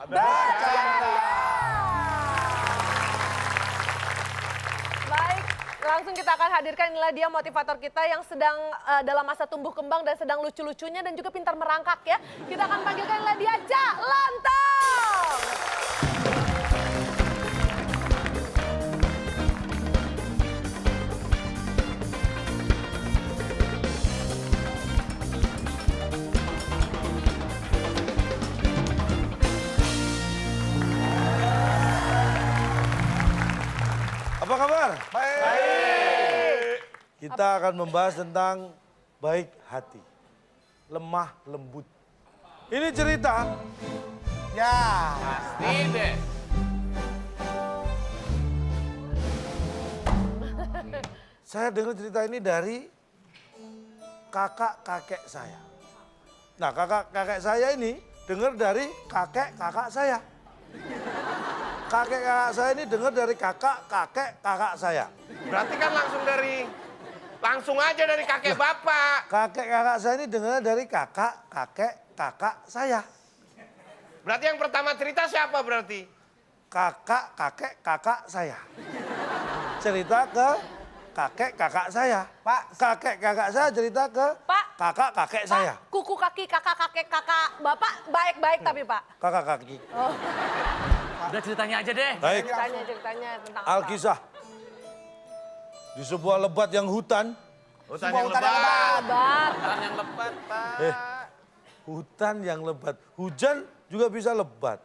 Bercanda. Baik, langsung kita akan hadirkan inilah dia motivator kita yang sedang dalam masa tumbuh kembang dan sedang lucu-lucunya dan juga pintar merangkak ya. Kita akan panggilkan inilah dia Cak Lontong. Apa kabar? Baik. Kita akan membahas tentang baik hati, lemah lembut. Ini cerita Ya. Pasti deh. saya dengar cerita ini dari kakak kakek saya. Nah, kakak kakek saya ini dengar dari kakek kakak saya. Kakek kakak saya ini dengar dari kakak kakek kakak saya. Berarti kan langsung aja dari kakek bapak. Kakek kakak saya ini dengar dari kakak kakek kakak saya. Berarti yang pertama cerita siapa berarti? Kakak kakek kakak saya. Cerita ke kakek kakak saya. Pak. Kakek kakak saya cerita ke Pak. kakak kakek saya. Pak, kuku kaki kakak bapak baik-baik tapi Pak. Kakak kaki. Oh, Udah ceritanya aja deh. Baik. ceritanya tentang apa? Alkisah. Di sebuah lebat yang hutan. Hutan Semua yang hutan yang lebat. lebat. Sabar. Hutan yang lebat, Pak. Hutan yang lebat. Hujan juga bisa lebat.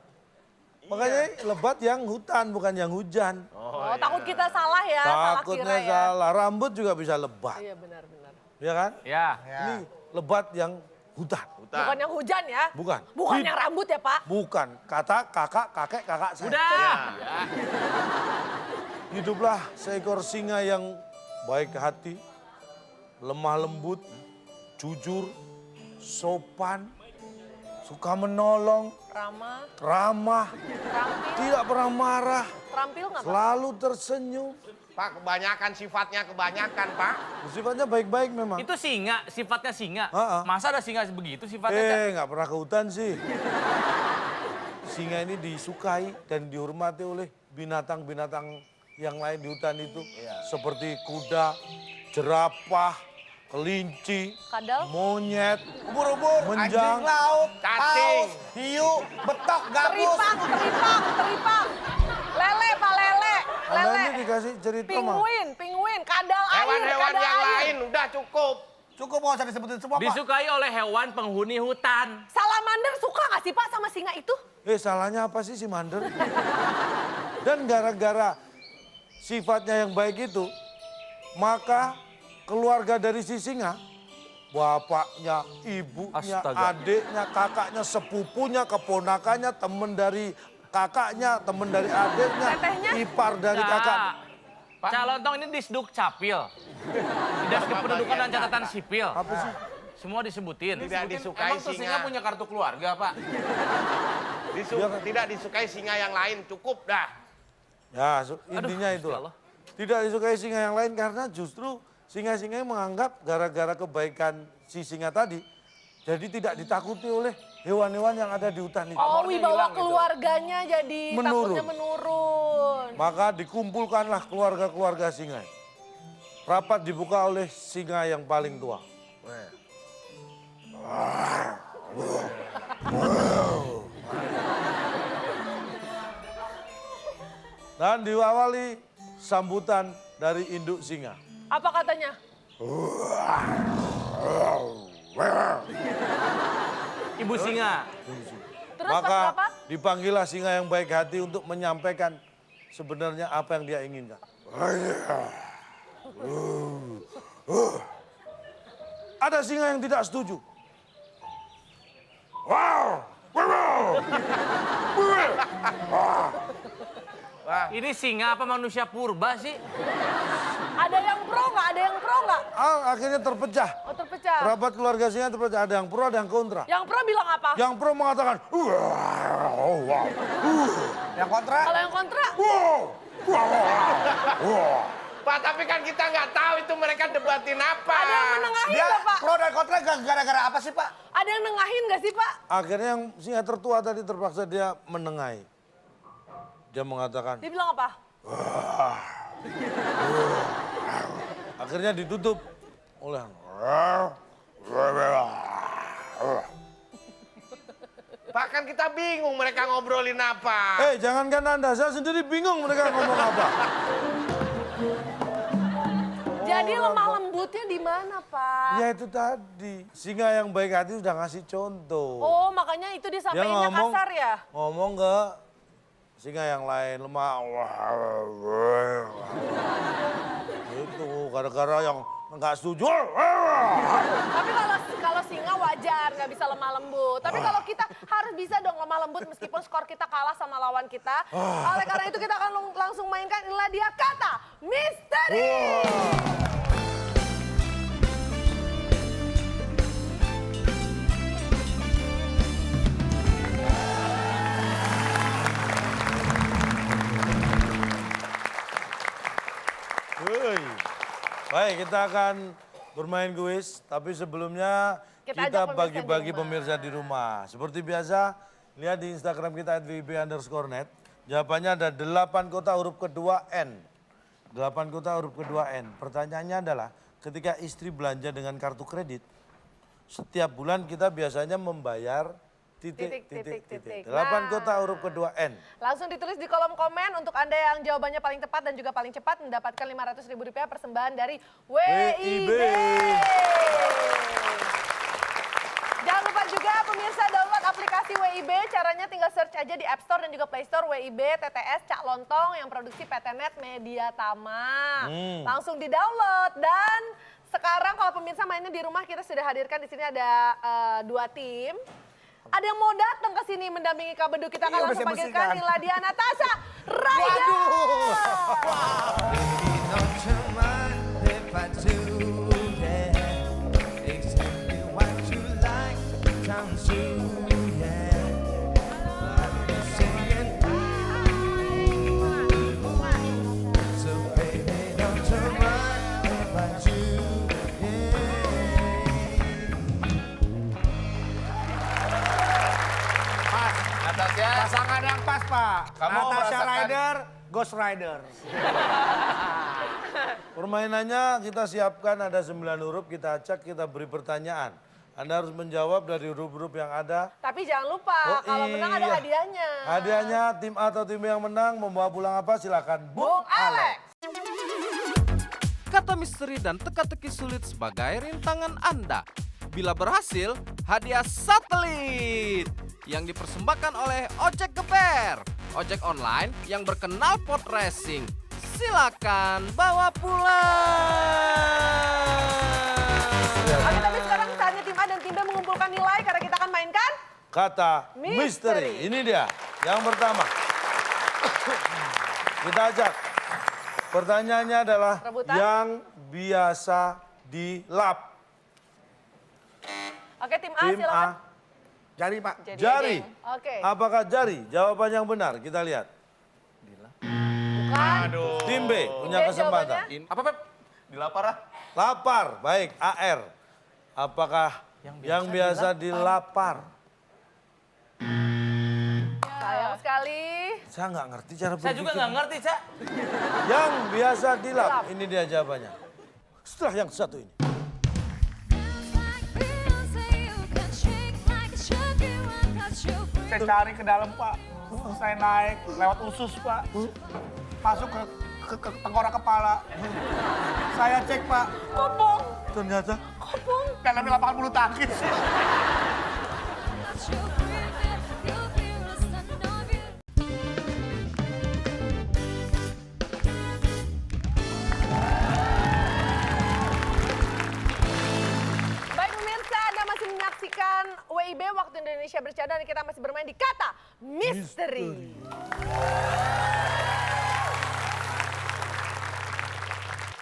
Makanya lebat yang hutan bukan yang hujan. Oh, takut kita salah ya, salah Takutnya kira ya. salah. Rambut juga bisa lebat. Iya benar-benar. Ya kan? Ya. Ini lebat yang hutan. Bukan yang hujan ya? Bukan. Bukan yang rambut ya Pak? Bukan. Kata kakak kakek kakak saya. Udah. Hiduplah seekor singa yang baik hati, lemah lembut, jujur, sopan, suka menolong, ramah, tidak pernah marah, Terampil nggak Pak? selalu tersenyum. Pak, kebanyakan, Pak. Sifatnya baik-baik memang. Itu singa, sifatnya singa. Ha-ha. Masa ada singa begitu sifatnya, Cak? Nggak pernah ke hutan sih. Singa ini disukai dan dihormati oleh binatang-binatang yang lain di hutan itu. Seperti kuda, jerapah, kelinci, Kadal? monyet, Ubur-ubur, anjing menjang. laut, Cacing. paus, hiu, betok, gabus. Teripang. Lele Pak, lele. Anda ini dikasih cerita mah. Pinguin, kadal air, Hewan-hewan kadal yang air. lain udah cukup. Cukup mau saya disebutin semua, Pak. Disukai oleh hewan penghuni hutan. Salamander suka nggak sih Pak sama singa itu? Salahnya apa sih si Mander? Dan gara-gara sifatnya yang baik itu, maka keluarga dari si singa, bapaknya, ibunya, Astaga. adiknya, kakaknya, sepupunya, keponakannya, temen dari kakaknya, temen dari adiknya, Tetehnya? ipar dari Nah, kakak. Calontong ini disduk capil. Dinas Kependudukan dan Catatan Sipil. Apa sih? Semua disebutin. Tidak disukai Emang tuh singa. punya kartu keluarga, Pak? Tidak disukai singa yang lain, cukup dah. Ya, intinya Gusti itulah. Allah. Tidak disukai singa yang lain karena justru singa-singa yang menganggap gara-gara kebaikan si singa tadi, jadi tidak ditakuti oleh hewan-hewan yang ada di hutan itu. Oh, Pamornya wibawa hilang gitu. keluarganya jadi Menurun. takutnya menurun. Maka dikumpulkanlah keluarga-keluarga singa. Rapat dibuka oleh singa yang paling tua. Dan diawali sambutan dari induk singa. Apa katanya? Ibu singa. Terus Maka pas apa? dipanggillah singa yang baik hati untuk menyampaikan sebenarnya apa yang dia inginkan. Ada singa yang tidak setuju. Ini singa apa manusia purba sih? Ada yang pro nggak? Ada yang pro nggak? Akhirnya terpecah. Oh terpecah. Rapat keluarga singa terpecah. Ada yang pro, ada yang kontra. Yang pro bilang apa? Yang pro mengatakan, Yang kontra? Kalau yang kontra? Pak, tapi kan kita nggak tahu itu mereka debatin apa. Ada yang menengahin Dia nggak, Pak? pro dan kontra gara-gara apa sih, Pak? Ada yang nengahin nggak sih, Pak? Akhirnya yang singa tertua tadi terpaksa dia menengahi. Dia mengatakan, Dia bilang apa? akhirnya ditutup oleh Pak, kan kita bingung mereka ngobrolin apa. jangankan Anda, saya sendiri bingung mereka ngomong apa. Jadi lemah lembutnya di mana, Pak? Ya itu tadi, singa yang baik hati sudah ngasih contoh. Oh, makanya itu Dia disampaikannya kasar ya? ngomong ke singa yang lain lemah. Itu gara-gara yang nggak setuju. Tapi kalau singa wajar nggak bisa lemah lembut. Tapi kalau kita harus bisa dong lemah lembut meskipun skor kita kalah sama lawan kita. Oleh karena itu kita akan langsung mainkan inilah dia kata misteri. Hei. Baik, kita akan bermain kuis, tapi sebelumnya Kita kita ajak pemirsa bagi-bagi di rumah. pemirsa di rumah. Seperti biasa, lihat di Instagram kita @vib_net. Jawabannya ada 8 kota huruf kedua N. 8 kota huruf kedua N. Pertanyaannya adalah, ketika istri belanja dengan kartu kredit, setiap bulan kita biasanya membayar titik. 8 Nah. kota huruf kedua N. Langsung ditulis di kolom komen untuk Anda yang jawabannya paling tepat dan juga paling cepat mendapatkan Rp500.000 persembahan dari WIB. Jangan lupa juga pemirsa download aplikasi WIB. Caranya tinggal search aja di App Store dan juga Play Store WIB TTS Cak Lontong yang produksi PT-Net Media Tama. Langsung di-download dan sekarang kalau pemirsa mainnya di rumah kita sudah hadirkan di sini ada 2 tim. Ada yang mau datang ke sini mendampingi Kak Bedu. Kita akan Iya, langsung panggilkan bersih-bersihkan. Niladia Natasha Raida. Pasangan yang pas, Pak. Kamu Natasha merasakan- Rider, Ghost Rider. Permainannya kita siapkan ada 9 huruf, kita acak, kita beri pertanyaan. Anda harus menjawab dari huruf-huruf yang ada. Tapi jangan lupa kalau menang ada iya. hadiahnya. Hadiahnya tim A atau tim B yang menang membawa pulang apa silakan Bung Alex. Kata misteri dan teka-teki sulit sebagai rintangan Anda. Bila berhasil, hadiah satelit yang dipersembahkan oleh Ojek Geber, ojek online yang berkenal pot racing. Silakan bawa pulang. Oke, tapi sekarang saatnya tim A dan tim B mengumpulkan nilai karena kita akan mainkan Kata Misteri. misteri. Ini dia yang pertama. Kita ajak. Pertanyaannya adalah Rebutan. yang biasa dilap. Oke, tim A Tim silakan. A. Jari, Pak. Jari. Oke. Apakah jari? Jawaban yang benar. Kita lihat. Bukan. Tim B punya B kesempatan. jawabannya? Apa, Pep? Dilapar ah. Lapar. Baik, AR. Apakah yang biasa dilapar? Sayang sekali. Saya nggak ngerti cara berpikir. Saya juga nggak ngerti, Cak. Yang biasa dilap. Dilap. Ini dia jawabannya. Setelah yang satu ini. Saya cari ke dalam, Pak. Saya naik lewat usus, Pak. Masuk ke tengkorak kepala. Saya cek, Pak. Kopong. Ternyata Dalamnya lapangan bulu tangkis. Baik pemirsa, Anda masih menyaksikan WIB Waktu Indonesia Bercanda dan kita masih bermain di Kata Misteri.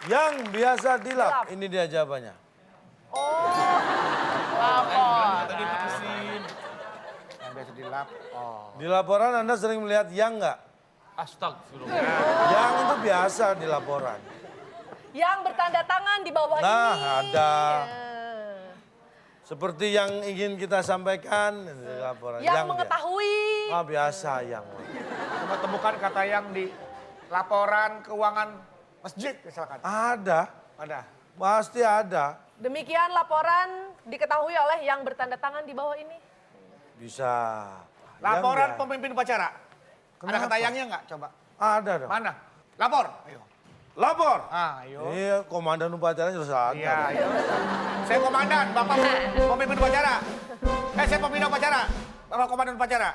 yang biasa dilap. Dilap. Ini dia jawabannya. Oh, Yang biasa dilap. Oh. Di laporan Anda sering melihat yang nggak? Astagfirullah. Yang itu biasa di laporan. yang bertanda tangan di bawah Nah, ini. ada. Ya. Seperti yang ingin kita sampaikan, laporan Yang mengetahui. biasa yang. Coba temukan kata yang di laporan keuangan masjid misalkan. Ada, Ada. pasti ada. Demikian laporan diketahui oleh yang bertanda tangan di bawah ini. Bisa. Laporan Yang pemimpin upacara. Ada Kenapa? kata yangnya nggak? Coba. ada dong. Mana? Lapor. Ayo. Lapor. Ayo. Iya, komandan upacara harus ada. Iya, ayo. Saya komandan, Bapak pemimpin upacara. Saya pembina upacara. Bapak komandan upacara.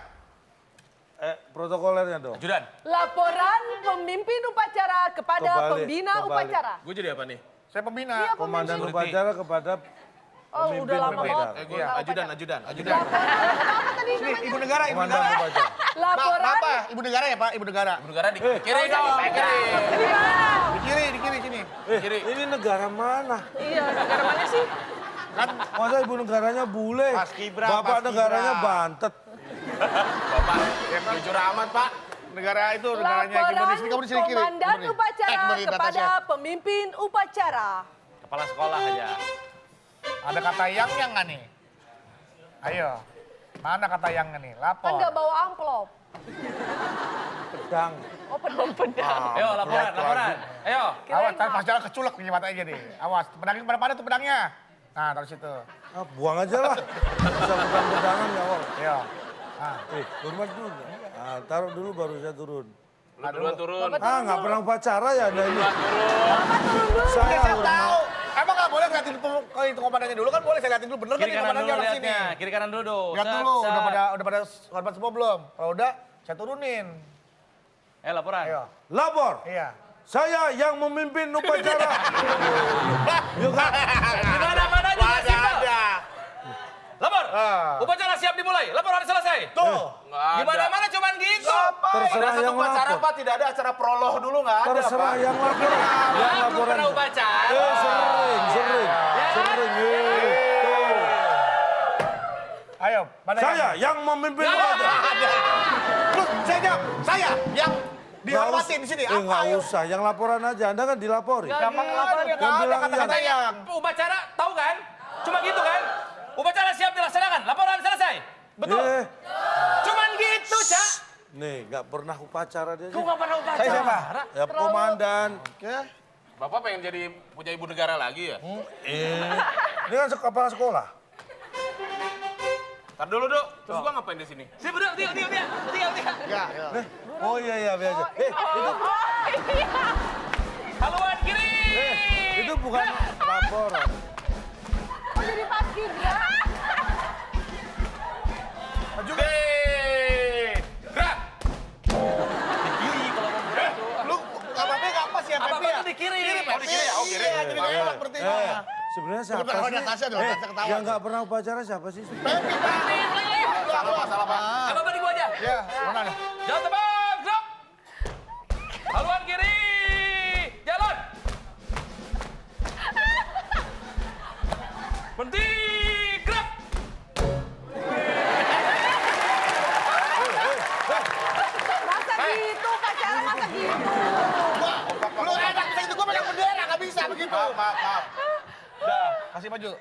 Protokolernya dong. Ajudan. Laporan pemimpin upacara kepada Kebalik, pembina kebalik. upacara. Gue jadi apa nih? Saya pembina. Iya, Komandan pemimpin. upacara kepada Oh, pemimpin udah lama upacara. banget. Gue Iya. ajudan. Laporan apa tadi Sini, namanya? Ibu Negara, Ibu Komandan Negara. upacara. Laporan Bapak, Ibu Negara ya Pak, Ibu Negara. Negara di kiri dong, kiri. Di kiri sini. Kiri. Ini negara mana? Iya, negara mana sih? Kan Masa ibu negaranya bule? Pas Kibra, Bapak Pas Kibra. negaranya bantet. Bapak, jujur amat Pak. negara itu, negaranya Laporan gimana sini, kamu di sini kiri. komandan Kamu di- upacara kembali ke kepada atasnya. pemimpin upacara. Kepala sekolah aja. Ada kata yang nggak nih? Ayo, mana kata yang nih? Lapor. Kan nggak bawa amplop. Pedang. Oh, pedang-pedang. Ayo laporan. Ayo. Awas, ntar pas jalan keculek nih mata aja deh. Awas, pedangnya pada pada tuh pedangnya. Nah, taruh situ. Ah, buang aja lah. Bisa pedang-pedangan ya, Wal. Ayo. Nah, Hormat dulu. Ah, taruh dulu baru saya turun. Lu duluan turun. Bapak Ah, turun nggak dulu. pernah upacara ya Anda ini? Bapak turun dulu. Saya saya hormat. tahu. Emang nggak boleh ngeliatin itu komandannya dulu kan boleh saya liatin dulu bener kan Kiri ini kanan komandannya dulu orang sini. liatnya. Kiri kanan dulu dong. Lihat dulu, udah pada hormat semua belum? Kalau udah, saya turunin. Laporan. Ayo. Lapor. Iya. Saya yang memimpin upacara. Yuk, Kak. Gimana mana juga Ada, simpel. ada. Lapor. Ah. Upacara siap dimulai. Laporan selesai. Tuh. Gimana mana cuman gitu. Terserah yang lapor. Pak tidak ada acara proloh dulu nggak ada Terserah yang lapor. Yang Belum laporan. pernah upacara. Sering. Sering. Tuh. Ayo, mana Saya yang memimpin upacara. Lu, saya jawab. Saya yang dihormatin di sini. Apa Nggak ayo? usah, yang laporan aja. Anda kan dilapori. Gampang lapor ya, Yang nggak ada bilang kata-kata yang. Upacara tahu kan? Cuma gitu kan? Upacara siap dilaksanakan. Laporan selesai. Betul. Cuman gitu, Cak. Nih, nggak pernah upacara dia. Lu nggak pernah upacara. Saya siapa? Ya komandan. Bapak pengen jadi punya ibu negara lagi ya? Ini kan kepala sekolah. Ntar dulu, Dok. Terus gua ngapain di sini? Sini bener, tiga. Ya, ya. Oh iya biasa. Itu Haluan kiri. itu bukan laporan. Oh, jadi paskibra. Maju. Gerak. Di kiri kalau mau gerak tuh. Lu nggak apa-apa nggak pas ya, Apa-apa Pepi ya? tuh di kiri. Oh, di kiri ya? Oh, kiri. Iya, jadi nggak enak berarti. Sebenarnya siapa Bener, kalau sih? di atasnya dong, atasnya ketawa. Yang nggak pernah upacara siapa sih? Pepi, Pak. Salah, Pak. Apa di gua aja? Ya, mana nih? Jalan tebak, gerak. Haluan kiri. Jalan. Berhenti, gerak. Masa gitu, upacara masa gitu. Lu enak bisa itu, gua pegang bendera, nggak bisa begitu. Maaf. Udah, kasih maju.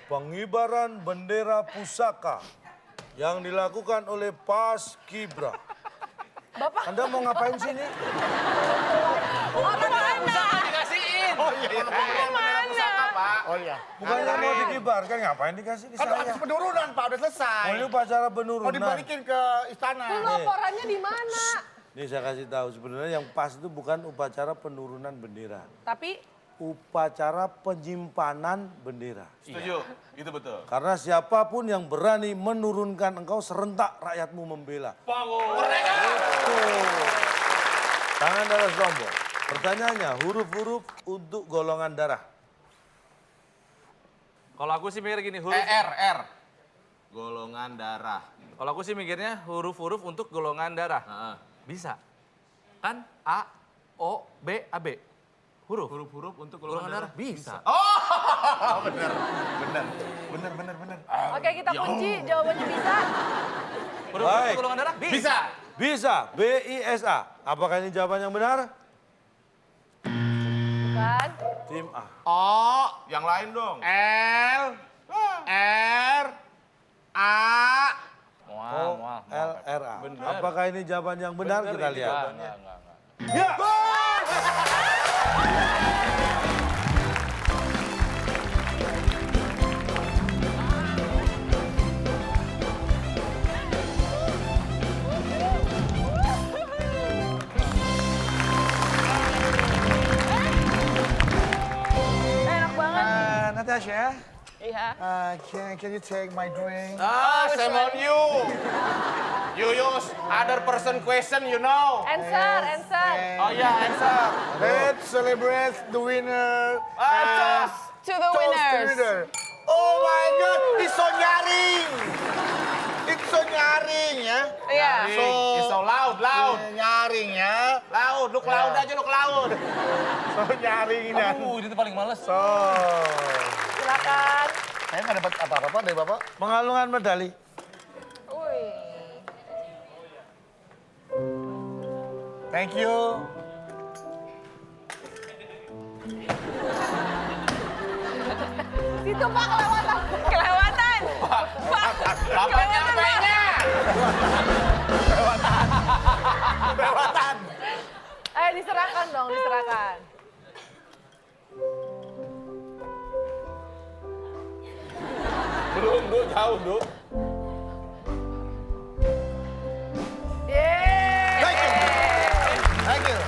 Pengibaran bendera pusaka yang dilakukan oleh Paskibra. Bapak, Anda mau ngapain sini? apa mana? Dikasihin. Oh iya, iya. Mana? Pak. Oh iya. Bukannya mau dikibarkan, ngapain dikasih ke Kan saya? habis penurunan, Pak, udah selesai. Oh, ini upacara Mau penurunan. dibalikin ke istana. Lu laporannya di mana? Nih saya kasih tahu sebenarnya yang pas itu bukan upacara penurunan bendera, Tapi upacara penyimpanan bendera. Setuju, itu betul. Karena siapapun yang berani menurunkan engkau serentak rakyatmu membela. Tuh. Tangan di atas tombol. Pertanyaannya, huruf-huruf untuk golongan darah. Kalau aku sih mikir gini, huruf. R. Golongan darah. Kalau aku sih mikirnya huruf-huruf untuk golongan darah. Heeh. Bisa. Kan A, O, B, AB. Huruf. Huruf-huruf untuk Golongan darah bisa. Bener. oke, kita kunci jawabannya bisa. Huruf Baik. untuk golongan darah bisa. Bisa, B-I-S-A. Apakah ini jawaban yang benar? Silakan. Tim A. Oh, yang lain dong. L, R, A. O, L, R, A. Apakah ini jawaban yang benar? Kita lihat. Ya. Enak banget. Natasha, Iya. can you take my drink? Ah, shame on you. You use other person question, you know. Answer. Oh yeah, answer. Let's celebrate the winner. Toast. To the winners. Oh my God, it's so nyaring. It's so nyaring ya. Iya. It's so loud. Nyaring ya. Loud, look loud aja, look loud. So nyaring ya. Ini tuh paling males. So. Silakan. Saya nggak dapat apa-apa dari Bapak. Pengalungan medali. Wih. Thank you. Situ Pak kelewatan. Kelewatan. Bapak nyampainya. Kelewatan. Diserahkan dong, diserahkan. Belum, Du, jauh, Du. Yeay. Thank you. Thank you.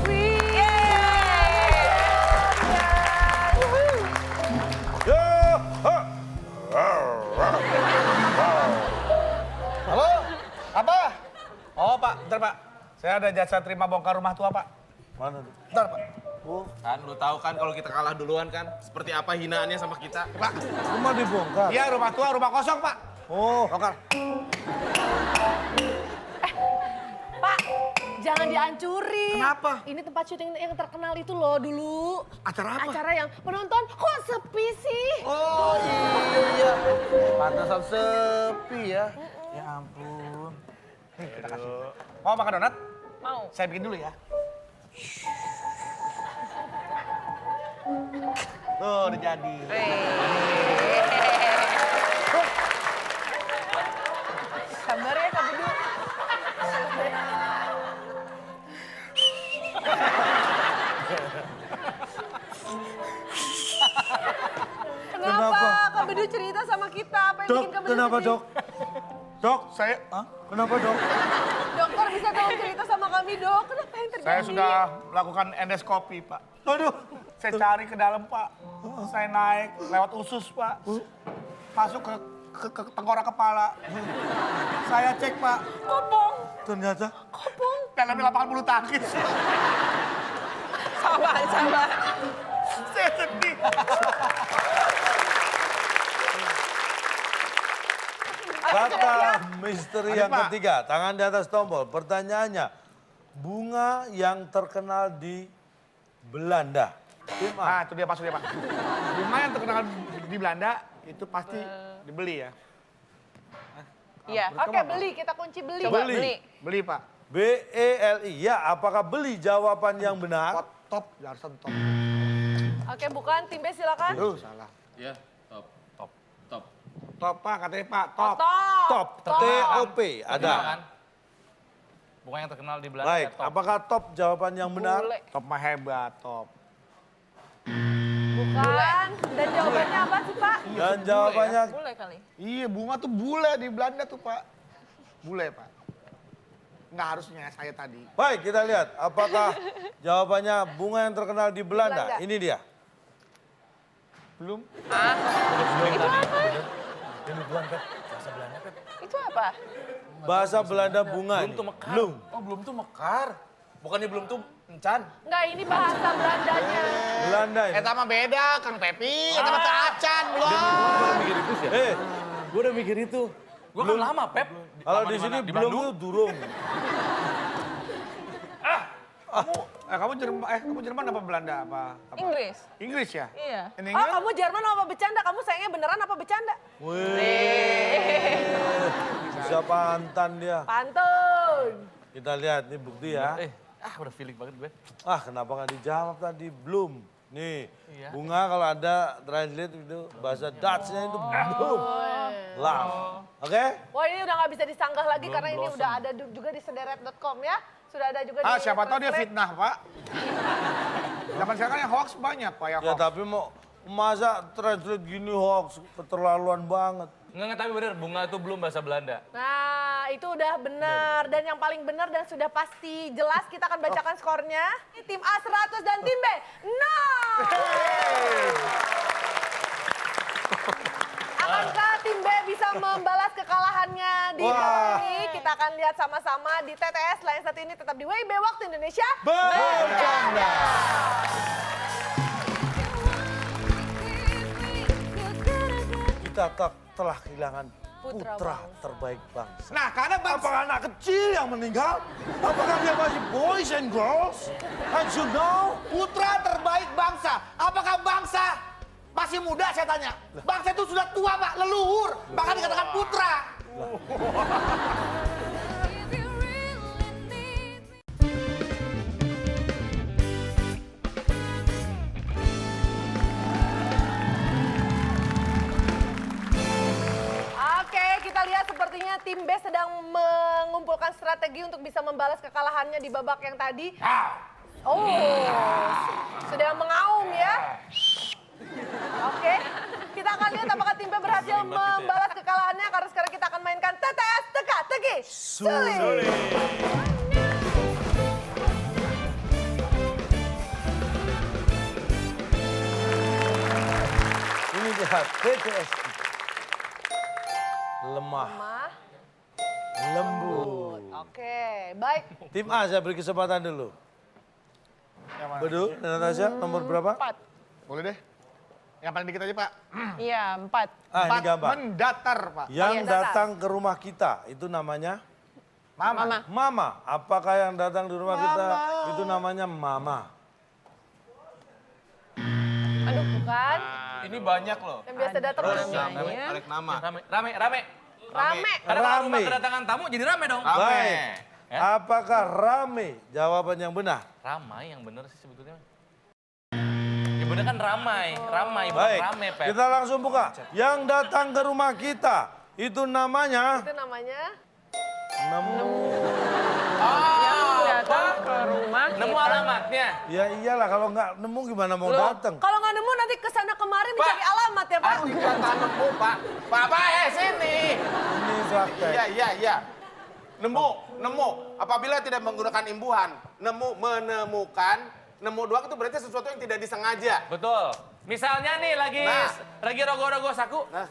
Wih. Yo, ha. Halo, apa? Oh Pak, bentar Pak. Saya ada jasa terima bongkar rumah tua Pak. Mana tuh? Bentar Pak. Kan lu tahu kan kalau kita kalah duluan kan seperti apa hinaannya sama kita. Pak, Rumah dibongkar. iya rumah tua, rumah kosong Pak. Oh, Bongkar. Pak, jangan dihancurin. Kenapa? Ini tempat syuting yang terkenal itu loh dulu. Acara apa? Acara yang penonton kok sepi sih? Oh iya. Pantesan sepi ya. Ya ampun. Nih kita kasih. Mau makan donat? Mau. Saya bikin dulu ya. Tuh udah jadi. Sabar ya Kak Bedu. Kenapa Kak Bedu cerita sama kita? Apa yang Dok, bikin Kak Bedu kenapa sedih? dok? Dok, Saya, kenapa dok? Dokter bisa tolong cerita sama kami dok, kenapa yang terjadi? saya sudah melakukan endoskopi Pak. Aduh, Saya cari ke dalam Pak. Saya naik lewat usus Pak. Masuk ke tengkorak kepala. Saya cek Pak. Kopong, ternyata kopong. Dalamnya lapangan bulu tangkis. Sabar. Saya sedih. kata misteri yang Pak. ketiga. Tangan di atas tombol. Pertanyaannya, bunga yang terkenal di Belanda. Tim A. Nah, itu dia maksudnya Pak. Bunga yang terkenal di Belanda itu pasti dibeli ya. Iya, oke beli, kita kunci beli. Coba beli. Beli Pak. BELI. Ya, apakah beli jawaban yang benar? Top, harusnya top. Oke, bukan. Tim B silakan. Aduh, salah. Ya, top. Top Pak, katanya Pak, top. Top. TOP. Ada. Kan? Bunga yang terkenal di Belanda. Baik, top. apakah top jawaban yang benar? Bule. Top mah hebat, top. Bukan. Dan jawabannya apa sih Pak? Dan jawabannya Bule kali. Iya, bunga tuh bule di Belanda tuh Pak. Bule Pak. Nggak harusnya saya tadi. baik, kita lihat apakah jawabannya bunga yang terkenal di Belanda. Belanda. Ini dia. Belum? Itu apa? Bahasa Belanda bunga. Belum ini. tuh mekar. Belum. Oh, belum tuh mekar. Bukannya belum tuh encan. Enggak, ini bahasa Belandanya. Belanda ini. Eta mah beda, Kang Pepi. Eta mah teu acan, belum. Mikir itu sih. Gue udah mikir itu. Gue kan lama, Pep. Kalau Lama di sini mana? Di belum Bandung. tuh durung. Kamu Jerman apa Belanda apa? Inggris. Inggris ya? Iya. In Oh, England? kamu Jerman apa bercanda? Kamu sayangnya beneran apa bercanda? Wih. Bisa pantan dia. Pantun. Kita lihat nih bukti ya. Ah, udah feeling banget gue. Ah, kenapa nggak dijawab tadi? Belum. Nih, Iya. bunga kalau ada translate itu bahasa Dutch-nya itu belum. Love. Oke? Wah ini udah nggak bisa disanggah lagi karena ini udah ada juga di sederet.com ya. Sudah ada juga di Siapa tahu dia Translate. fitnah, Pak. Zaman sekarang yang hoax banyak, Pak, yang Ya hoax. tapi mau masa translate gini hoax, keterlaluan banget. Enggak, tapi bener, bunga itu belum bahasa Belanda. Nah, itu udah benar. Dan yang paling benar dan sudah pasti jelas kita akan bacakan skornya. Tim A 100 dan tim B 0. Akankah tim B bisa membalas kekalahannya di babak ini? Kita akan lihat sama-sama di TTS. Lain satu ini tetap di WIB Waktu Indonesia Bercanda. Kita telah kehilangan Putra putra bangsa. terbaik bangsa. Nah, karena Apakah anak kecil yang meninggal? Apakah dia masih boys and girls? And you know? putra terbaik bangsa, apakah bangsa masih muda saya tanya? Bangsa itu sudah tua, Pak, leluhur. Bahkan dikatakan putra. Oke, kita lihat sepertinya tim B sedang mengumpulkan strategi untuk bisa membalas kekalahannya di babak yang tadi. Oh, sudah mengaum ya. Oke, kita akan lihat apakah tim B berhasil membalas kekalahannya karena sekarang kita akan mainkan TTS teka-teki sulit. Ini dia TTS. Lemah, Mah, lembut. oke, baik. Tim A saya beri kesempatan dulu. Yang mana? Bedu, Natasha, nomor berapa? 4. Boleh deh. Yang paling dikit aja, Pak. Iya, 4. Ah, ini gampang. Mendatar, Pak. Yang iya, datar. datang ke rumah kita, itu namanya? Mama. Mama. Apakah yang datang di rumah kita, itu namanya Mama? Aduh, bukan. Ini banyak loh. Yang biasa datang Terus orangnya. yang balik nama. Rame. Rame. Karena kalau rumah Rame. kedatangan tamu jadi rame dong. Rame. Baik. Ya? Apakah rame? Jawaban yang benar. Ramai yang bener sih sebetulnya. Ya bener kan ramai bukan Baik, rame, Pep. kita langsung buka. Yang datang ke rumah kita, itu namanya? Itu namanya Nemu. datang ke rumah. Nemu alamatnya. Ya iyalah, kalau nggak nemu gimana mau datang? Kalau nggak nemu nanti kesana kemari Pak. mencari alamat ya, Pak. Aduh, kata nemu, Pak. Pak, sini. Ini praktek. Iya. Nemu. Apabila tidak menggunakan imbuhan, menemukan, nemu doang itu berarti sesuatu yang tidak disengaja. Betul. Misalnya nih lagi rogo-rogo saku. Nah,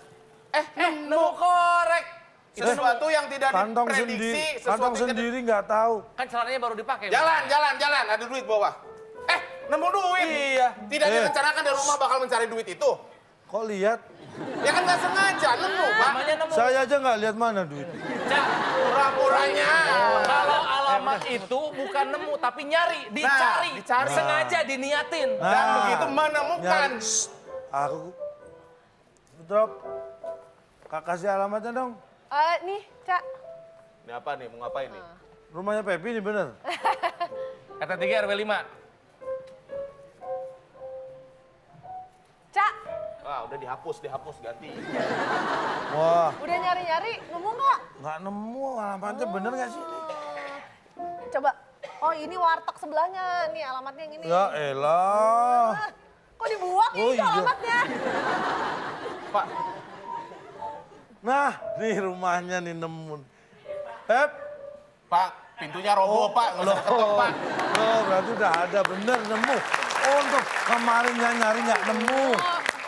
Nemu korek. sesuatu yang tidak Kantong diprediksi, sendiri, sesuatu kantong yang tidak- sendiri nggak tahu. Kan celananya baru dipakai. Jalan, ada duit bawah. Nemu duit. Iya. Tidak direncanakan dari rumah bakal mencari duit itu. Kok lihat? Ya kan nggak sengaja, nemu, Pak. Namanya nemu. Saya aja nggak lihat mana duit. Cak, Pura-puranya. kalau alamat itu bukan nemu tapi nyari, dicari. dicari. Sengaja diniatin. Dan begitu menemukan. nyari. Shh, aku drop. Kak kasih alamatnya dong. Nih, Cak. Ini apa nih, mau ngapain nih? Rumahnya Pepi ini bener. Kata 3 RW 5. Cak, Wah, udah dihapus, ganti. Wah, udah nyari-nyari, nemu nggak? nggak nemu alamatnya bener nggak sih ini? Coba. Oh, ini warteg sebelahnya. Nih alamatnya yang ini. Ya elah. Ah, kok dibuang Oh, ini iya. alamatnya? Pak, Nah, nih rumahnya nih nemu. Pep. Pak, pintunya roboh, Pak. Nggak usah ketok, Pak. Oh, berarti udah ada bener nemu. Oh, untuk kemarinnya nyari nggak nemu.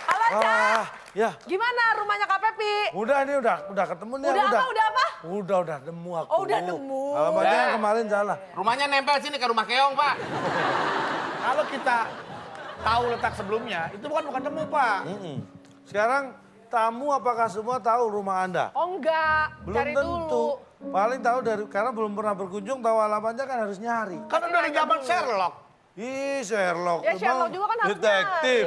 Halo, Cak. Ya, Gimana rumahnya Kak Pepi? udah nih udah ketemu nih. Udah apa? Udah nemu aku. Oh, udah nemu. Alamatnya yang kemarin salah. Rumahnya nempel sini ke rumah Keong, Pak. Kalau kita tahu letak sebelumnya, itu bukan nemu, Pak. Sekarang tamu apakah semua tahu rumah Anda? Oh, enggak. Belum Cari tentu. dulu. Paling tahu karena belum pernah berkunjung, tahu alamatnya kan harus nyari. Kan udah dari zaman Sherlock. Ih, Sherlock. Ya, Sherlock emang juga kan harus detektif.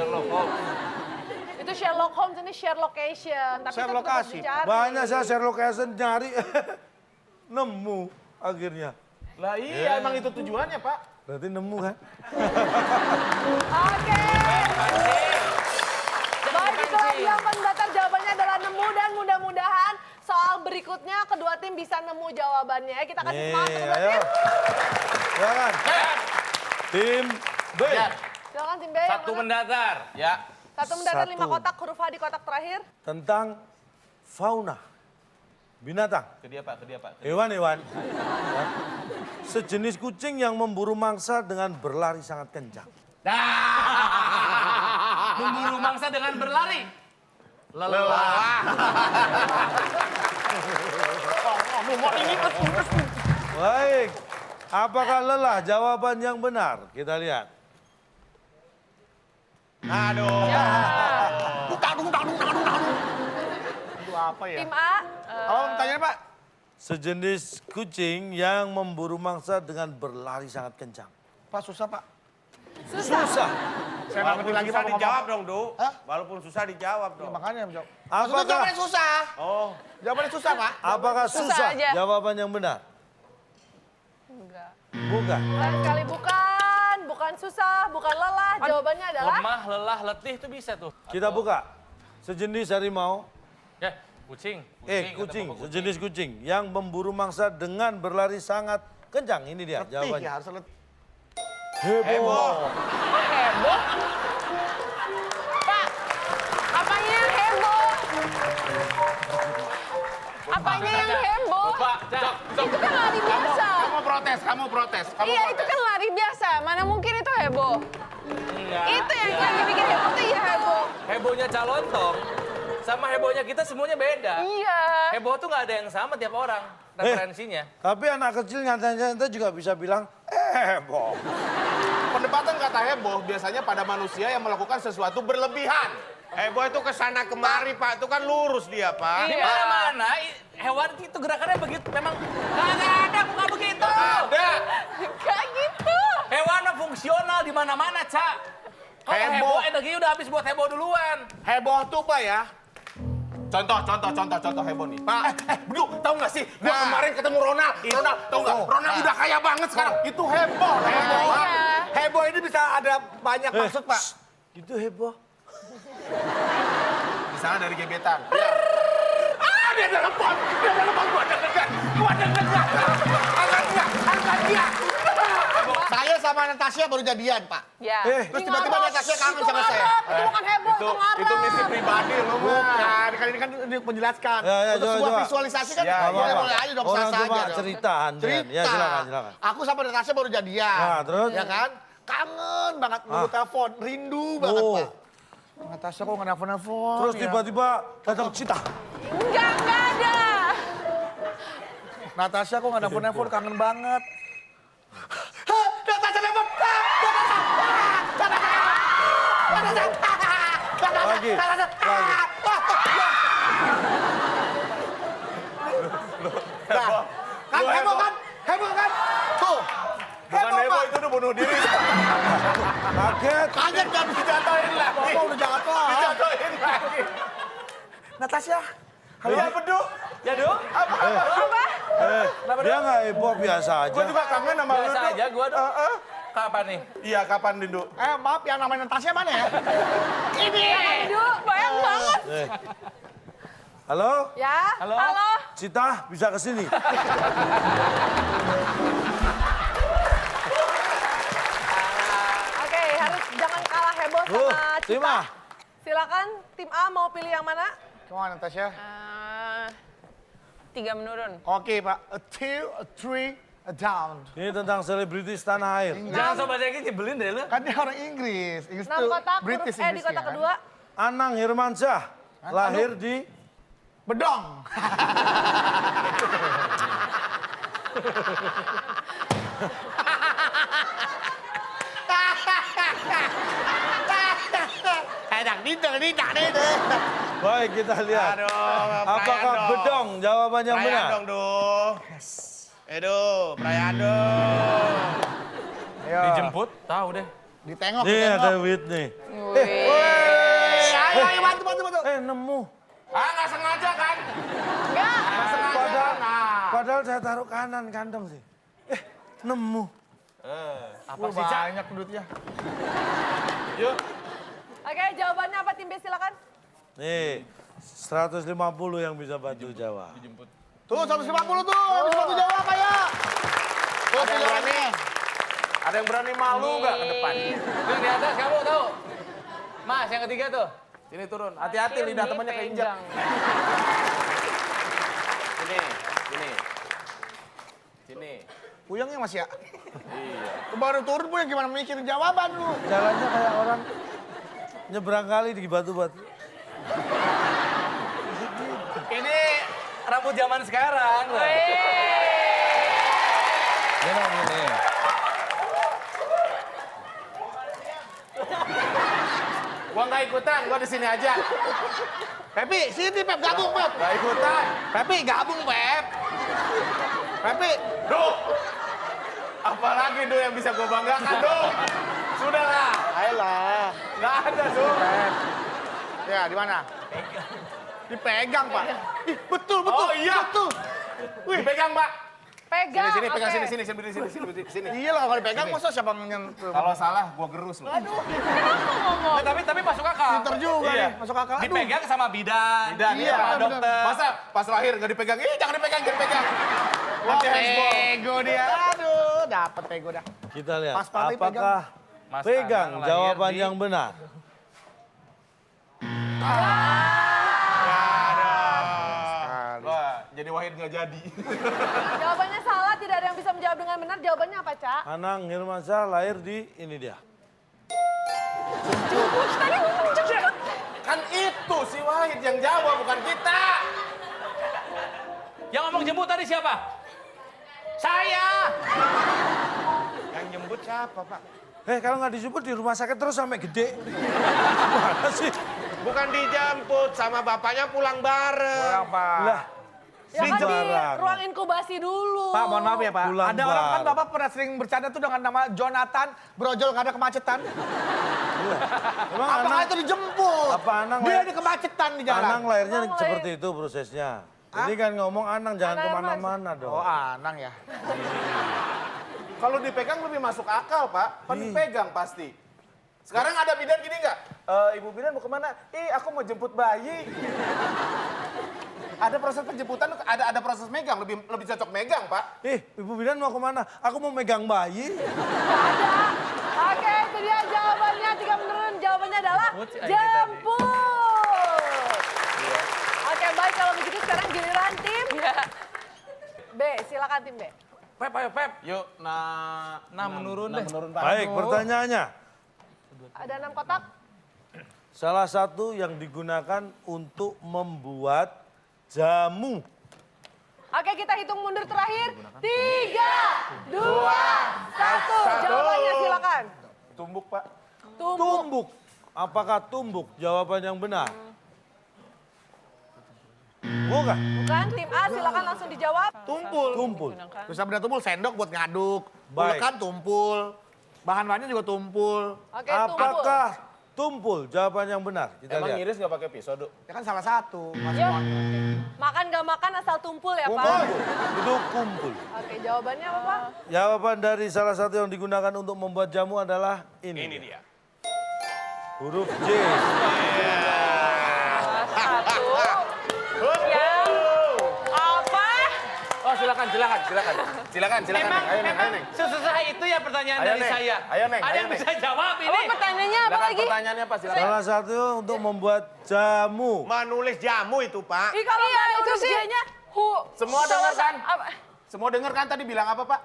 Itu Sherlock Holmes, ini Sherlockation. Tapi Sherlock tetap harus Asih. dicari. Banyak saya Sherlockation nyari. Nemu akhirnya. Lah iya, emang itu tujuannya, Pak. Berarti nemu kan? Oke. Baiklah, yang pendatar jawabannya adalah nemu dan mudah-mudahan soal berikutnya kedua tim bisa nemu jawabannya. Kita kasih semangat ke kedua Ayo. tim. Silakan. Tim B. Silakan tim B yang Satu mana? pendatar. Ya. Satu mendatar 5 Satu. kotak, huruf H di kotak terakhir. Tentang fauna. Binatang. Ke dia, Pak. Hewan-hewan. Ya. Sejenis kucing yang memburu mangsa dengan berlari sangat kencang. Memburu mangsa dengan berlari. Lelah. Baik. Apakah lelah? Jawaban yang benar. Kita lihat. Aduh. Itu apa ya? Tim A. Apa pertanyaannya, Pak? Sejenis kucing yang memburu mangsa dengan berlari sangat kencang. Pak, susah, Pak. Susah. Susah. Saya nggak ngerti lagi, Pak. Susah dijawab dong, Du. Hah? Walaupun susah dijawab Ya, dong. makanya jawab. Apakah Jawabannya susah. Oh. Jawabannya susah, Pak. apakah Susah susah? aja. Jawaban yang benar. Enggak. Bukan. Lain sekali bukan susah, bukan lelah. Jawabannya adalah Lemah, lelah, letih itu bisa tuh. Kita buka. Sejenis harimau. Ya, kucing. Kucing. Sejenis kucing yang memburu mangsa dengan berlari sangat kencang. Ini dia Letih jawabannya. ya, harus letih. Heboh. heboh. Pak, apanya yang heboh? Apanya yang heboh? Pak, Itu kan lari biasa. Kamu protes. Iya, itu kan lari biasa. Mana mungkin itu heboh? Enggak. Itu yang lagi bikin heboh tuh iya heboh. Hebohnya Calontong sama hebohnya kita semuanya beda. Iya. Heboh tuh nggak ada yang sama tiap orang referensinya. Tapi anak kecil nyata-nyata juga bisa bilang heboh. Perdebatan kata heboh biasanya pada manusia yang melakukan sesuatu berlebihan. Heboh itu kesana kemari, Pak. Itu kan lurus dia, Pak. Di mana-mana hewan itu gerakannya begitu. Memang nggak ada bukan begitu. Ada. Kayak gitu. Hewan fungsional di mana-mana, Cak. Kalau Heboh. heboh energinya udah habis buat heboh duluan. Heboh tuh, Pak ya. Contoh heboh nih. Pak, Bedu, tahu nggak sih? Gua kemarin ketemu Ronald. Ronald, tahu nggak? Ronald udah kaya banget sekarang. Itu heboh. Heboh. Iya. Heboh ini bisa ada banyak maksud, Pak. Itu heboh. Misalnya dari gebetan. Dia telepon. Gua deg-degan. Angkat dia. Saya sama Natasha baru jadian, Pak. Ya. Terus tiba-tiba Natasha kangen sama saya. Itu bukan heboh, itu ngarep. Itu misi pribadi lo, Bukan, kali ini kan ini menjelaskan. Ya, ya, Untuk coba, sebuah coba. visualisasi kan Ya, boleh-boleh aja dong, Orang sah-sah cuma aja dong. cerita, Andrian. Ya, silakan. Aku sama Natasha baru jadian. Nah, terus? Ya kan? Kangen banget nunggu telepon, rindu banget, Oh. Pak. Natasha kok nggak nelfon-nelfon. Terus ya? tiba-tiba datang Cita. Enggak ada. Natasha kok nggak nelfon-nelfon, kangen banget. Natasha nelfon. Lagi. Kan heboh kan? Heboh kan? Tuh. Bukan heboh, itu udah bunuh diri. Kaget. Kaget kan Dijatuhin lagi. Bapak udah jangan lah. Dijatuhin lagi. Natasha. Iya, Bedu. Ya, dong. Dia nggak heboh, biasa aja. Gua juga kangen sama lu, Biasa Du. aja gua dong. Kapan nih? Iya, kapan, Dindu? Maaf yang namanya Natasha mana ya? Aduh, banyak banget. Halo? Ya. Halo? Cita, bisa ke sini. Oke, harus jangan kalah heboh sama Cita. Cima. Silakan tim A mau pilih yang mana? Come on, Natasha. 3 menurun. Oke, Pak. A two, a three, a down. Ini tentang selebritis tanah air. Jangan sobat saya nyebelin deh lu. Kan dia orang Inggris. Inggris 6 tuh kotak, British huruf E di Inggrisnya, kotak kan? kedua. Anang Hermansyah lahir di Bedong. Enak nih deh. Baik, kita lihat. Apakah bedong? Jawabannya benar. Perayaan dong, Du. Perayaan dong. Ayo, Dijemput, tahu deh. ditengok, Nih ada ditengok. Whitney. Ayo, bantu. Nemu. Nggak sengaja kan? Enggak. Nggak sengaja. Nah. Padahal saya taruh kanan kantong sih. Nemu. Apa sih, Cak? Banyak duitnya. Yuk. Oke, jawabannya apa tim B silakan? Nih, 150 yang bisa bantu jawab. Tuh, 150 tuh. Habis bantu jawab, ya. Tuh, Ada yang berani? Ada yang berani malu nggak ke depan? Tuh yang di atas kamu tahu. Mas, yang ketiga tuh. Sini turun. Hati-hati lidah temannya keinjak. Sini, sini. Sini. Puyengnya Mas ya? Iya. Baru turun puyeng gimana mikirin jawaban lu. Jalannya kayak orang nyebrang kali di batu-batu. Ini rambut zaman sekarang. loh. Ini. Gua nggak ikutan, gua di sini aja. Pepi, sini Pep, gabung Pep. Nggak ikutan. Pepi, gabung Pep. Pepi. Duh. Apalagi Duh yang bisa gua banggakan, Duh. Sudahlah. Ayolah. Nggak ada, Duh. Ya, di mana? Dipegang, Pak. Ih, betul. Oh, iya. Betul. Wih, Dipegang, Pak. Pegang. Sini, pegang oke. sini, berdiri sini. iya lah kalau dipegang masa siapa nyentuh. Kalau salah, gua gerus lu. Tapi masuk akal. Pinter juga Iya. nih, masuk akal. Aduh. Dipegang sama bidan. Dan Iya, iya, bener. dokter. Masa pas lahir nggak dipegang? Ih, jangan dipegang. Wah, Nanti handsball. pego dia. Aduh, dapet pego dah. Kita lihat, Pas Pati apakah Mas pegang Anang lahir jawaban di- yang benar? Wah, jadi Wahid nggak jadi. Jawabannya salah, tidak ada yang bisa menjawab dengan benar. Jawabannya apa, Cak? Anang Hirmansyah lahir di ini dia. Kan itu si Wahid yang jawab, bukan kita. Yang ngomong jemput tadi siapa? Saya. Yang jemput siapa, Pak? Kalau nggak dijemput di rumah sakit terus sampai gede. Gimana sih? Bukan dijemput, sama bapaknya pulang bareng. Lah, Ya kan di barang. ruang inkubasi dulu. Pak, mohon maaf ya Pak. Pulang Ada orang kan bar. Bapak pernah sering bercanda tuh dengan nama Jonathan, brojol karena kemacetan. Emang Apakah Anang, itu dijemput? Apa Anang Dia lahir- di kemacetan di jalan. Anang lahirnya Anang seperti itu prosesnya. Ini kan ngomong Anang jangan Anang kemana-mana dong. Oh, Anang ya. Kalau dipegang lebih masuk akal, Pak. Kan Ih. dipegang pasti. Sekarang ada bidan gini nggak? Ibu bidan mau kemana? Aku mau jemput bayi. Ada proses penjemputan, ada proses megang, lebih cocok megang, Pak. Ibu bidan mau kemana? Aku mau megang bayi. Oke, itu dia jawabannya. 3 menurun. Jawabannya adalah jemput. Oke, baik. Kalau begitu sekarang giliran tim B. Silakan tim B. Pep, ayo Pep. Yuk, menurun deh. menurun, Pak. Baik, pertanyaannya. Ada 6 kotak. Salah satu yang digunakan untuk membuat jamu. Oke, kita hitung mundur terakhir. 3, 2, 1. Jawabannya silakan. Tumbuk, Pak. Tumbuk. Apakah tumbuk jawaban yang benar? Bukan. Bukan, tim A silakan langsung dijawab. Tumpul. Tumpul. Terus benda tumpul, sendok buat ngaduk. Baik. Ulekan tumpul. Bahan-bahannya juga tumpul. Oke, tumpul. Apakah tumpul jawaban yang benar? Kita Emang lihat. ngiris nggak pakai pisau, Duk? Ya kan salah satu. Mas Yuk. semuanya. Makan gak makan asal tumpul ya, Pak? Tumpul. Itu kumpul. Oke, jawabannya apa, Pak? Jawaban dari salah satu yang digunakan untuk membuat jamu adalah ini. Ini dia. Huruf J. Yang apa? Oh, silakan. Silakan. Ayo, Neng. Ayo, Neng. Sesusah itu ya pertanyaan Ayo, dari Neng. saya. Ayo, Neng. Ada Ayo, yang Neng. bisa jawab ini? Oh, pertanyaannya apa Silakan lagi? pertanyaannya apa? Silakan. Salah satu untuk membuat jamu. Menulis jamu itu, Pak. Ih, kalau nggak ada huruf J-nya, Semua dengar kan? Apa? Semua dengar kan tadi bilang apa, Pak?